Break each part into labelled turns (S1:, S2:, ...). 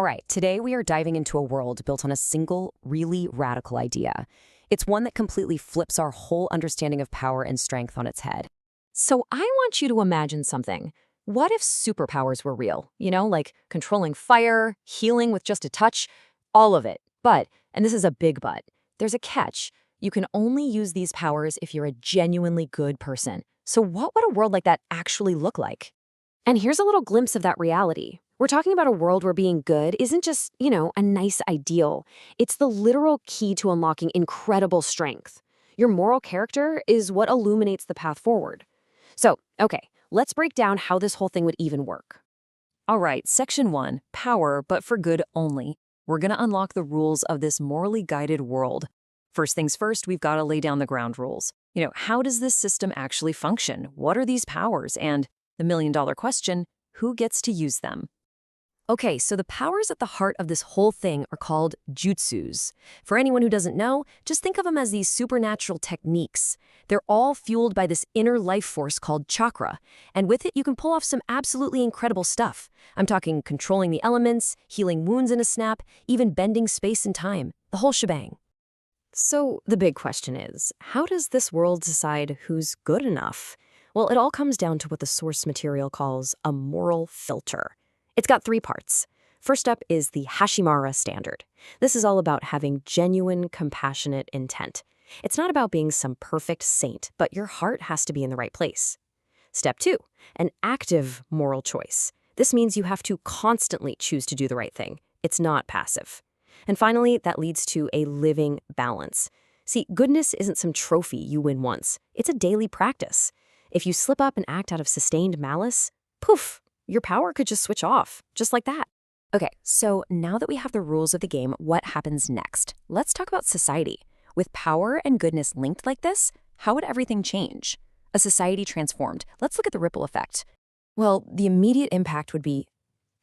S1: right, today we are diving into a world built on a single, really radical idea. It's one that completely flips our whole understanding of power and strength on its head. So I want you to imagine something. What if superpowers were real? Like controlling fire, healing with just a touch, all of it. But, and this is a big but, there's a catch. You can only use these powers if you're a genuinely good person. So what would a world like that actually look like? And here's a little glimpse of that reality. We're talking about a world where being good isn't just, a nice ideal. It's the literal key to unlocking incredible strength. Your moral character is what illuminates the path forward. So, okay, let's break down how this whole thing would even work. All right, Section 1, power, but for good only. We're going to unlock the rules of this morally guided world. First things first, we've got to lay down the ground rules. How does this system actually function? What are these powers? And the million-dollar question, who gets to use them? Okay, so the powers at the heart of this whole thing are called jutsus. For anyone who doesn't know, just think of them as these supernatural techniques. They're all fueled by this inner life force called chakra, and with it you can pull off some absolutely incredible stuff. I'm talking controlling the elements, healing wounds in a snap, even bending space and time, the whole shebang. So the big question is, how does this world decide who's good enough? Well, it all comes down to what the source material calls a moral filter. It's got 3 parts. First up is the Hashimara standard. This is all about having genuine, compassionate intent. It's not about being some perfect saint, but your heart has to be in the right place. Step 2, an active moral choice. This means you have to constantly choose to do the right thing. It's not passive. And finally, that leads to a living balance. See, goodness isn't some trophy you win once. It's a daily practice. If you slip up and act out of sustained malice, poof, your power could just switch off, just like that. Okay, so now that we have the rules of the game, what happens next? Let's talk about society. With power and goodness linked like this, how would everything change? A society transformed. Let's look at the ripple effect. Well, the immediate impact would be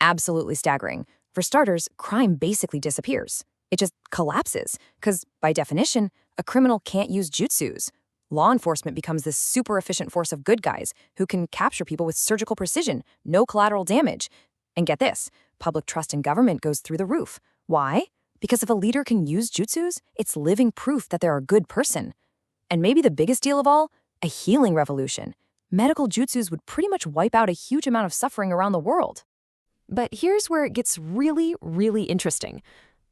S1: absolutely staggering. For starters, crime basically disappears. It just collapses, because by definition, a criminal can't use jutsus. Law enforcement becomes this super efficient force of good guys who can capture people with surgical precision, no collateral damage. And get this, public trust in government goes through the roof. Why? Because if a leader can use jutsus, it's living proof that they're a good person. And maybe the biggest deal of all, a healing revolution. Medical jutsus would pretty much wipe out a huge amount of suffering around the world. But here's where it gets really, really interesting.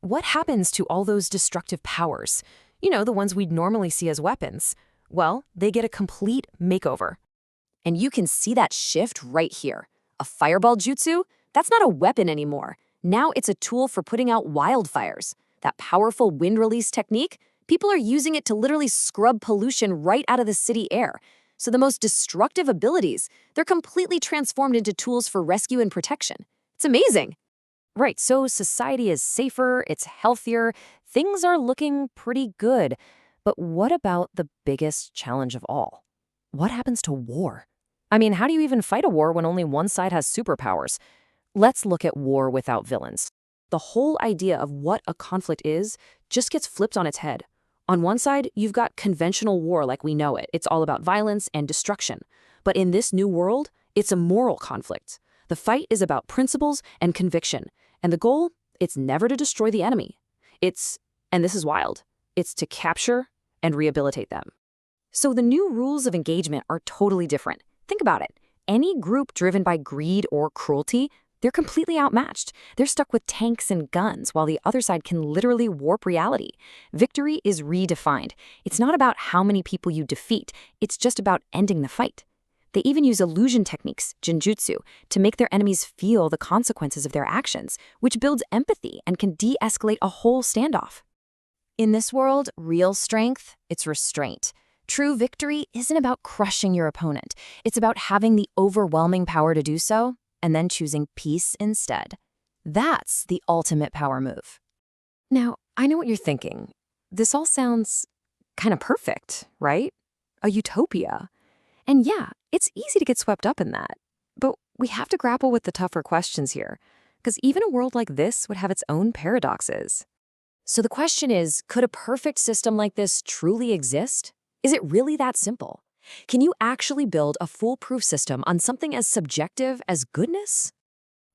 S1: What happens to all those destructive powers? The ones we'd normally see as weapons. Well, they get a complete makeover. And you can see that shift right here. A fireball jutsu? That's not a weapon anymore. Now it's a tool for putting out wildfires. That powerful wind release technique, people are using it to literally scrub pollution right out of the city air. So the most destructive abilities, they're completely transformed into tools for rescue and protection. It's amazing. Right, so society is safer, it's healthier, things are looking pretty good. But what about the biggest challenge of all? What happens to war? I mean, how do you even fight a war when only one side has superpowers? Let's look at war without villains. The whole idea of what a conflict is just gets flipped on its head. On one side, you've got conventional war like we know it. It's all about violence and destruction. But in this new world, it's a moral conflict. The fight is about principles and conviction. And the goal, it's never to destroy the enemy. And this is wild, it's to capture and rehabilitate them. So the new rules of engagement are totally different. Think about it. Any group driven by greed or cruelty, they're completely outmatched. They're stuck with tanks and guns, while the other side can literally warp reality. Victory is redefined. It's not about how many people you defeat. It's just about ending the fight. They even use illusion techniques, genjutsu, to make their enemies feel the consequences of their actions, which builds empathy and can de-escalate a whole standoff. In this world, real strength, it's restraint. True victory isn't about crushing your opponent. It's about having the overwhelming power to do so, and then choosing peace instead. That's the ultimate power move. Now, I know what you're thinking. This all sounds kind of perfect, right? A utopia. And yeah, it's easy to get swept up in that. But we have to grapple with the tougher questions here, because even a world like this would have its own paradoxes. So the question is, could a perfect system like this truly exist? Is it really that simple? Can you actually build a foolproof system on something as subjective as goodness?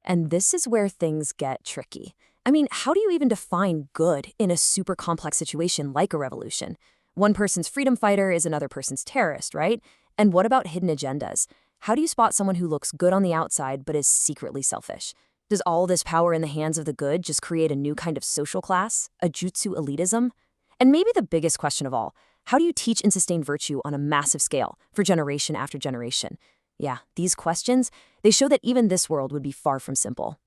S1: And this is where things get tricky. I mean, how do you even define good in a super complex situation like a revolution? One person's freedom fighter is another person's terrorist, right? And what about hidden agendas? How do you spot someone who looks good on the outside but is secretly selfish? Does all this power in the hands of the good just create a new kind of social class, a jutsu elitism? And maybe the biggest question of all, how do you teach and sustain virtue on a massive scale for generation after generation? Yeah, these questions, they show that even this world would be far from simple.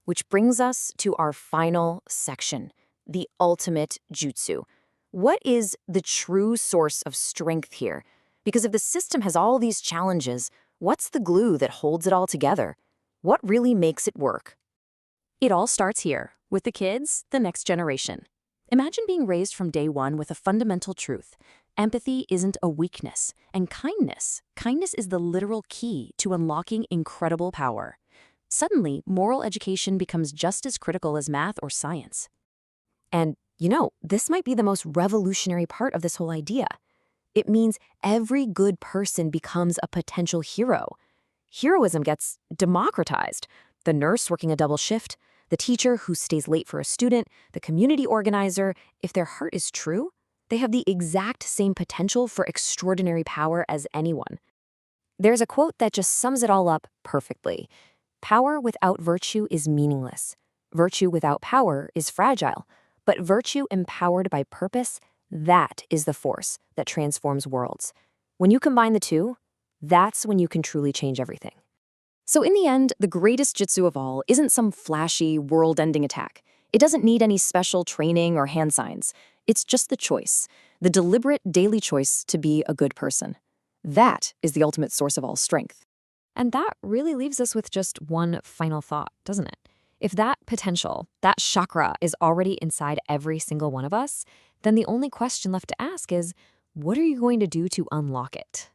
S1: Which brings us to our final section, the ultimate jutsu. What is the true source of strength here? Because if the system has all these challenges, what's the glue that holds it all together? What really makes it work? It all starts here, with the kids, the next generation. Imagine being raised from day one with a fundamental truth. Empathy isn't a weakness, and kindness is the literal key to unlocking incredible power. Suddenly, moral education becomes just as critical as math or science. And, this might be the most revolutionary part of this whole idea. It means every good person becomes a potential hero. Heroism gets democratized. The nurse working a double shift, the teacher who stays late for a student, the community organizer, if their heart is true, they have the exact same potential for extraordinary power as anyone. There's a quote that just sums it all up perfectly. Power without virtue is meaningless. Virtue without power is fragile. But virtue empowered by purpose, that is the force that transforms worlds. When you combine the two, that's when you can truly change everything. So in the end, the greatest jutsu of all isn't some flashy, world-ending attack. It doesn't need any special training or hand signs. It's just the choice, the deliberate daily choice to be a good person. That is the ultimate source of all strength. And that really leaves us with just one final thought, doesn't it? If that potential, that chakra, is already inside every single one of us, then the only question left to ask is, what are you going to do to unlock it?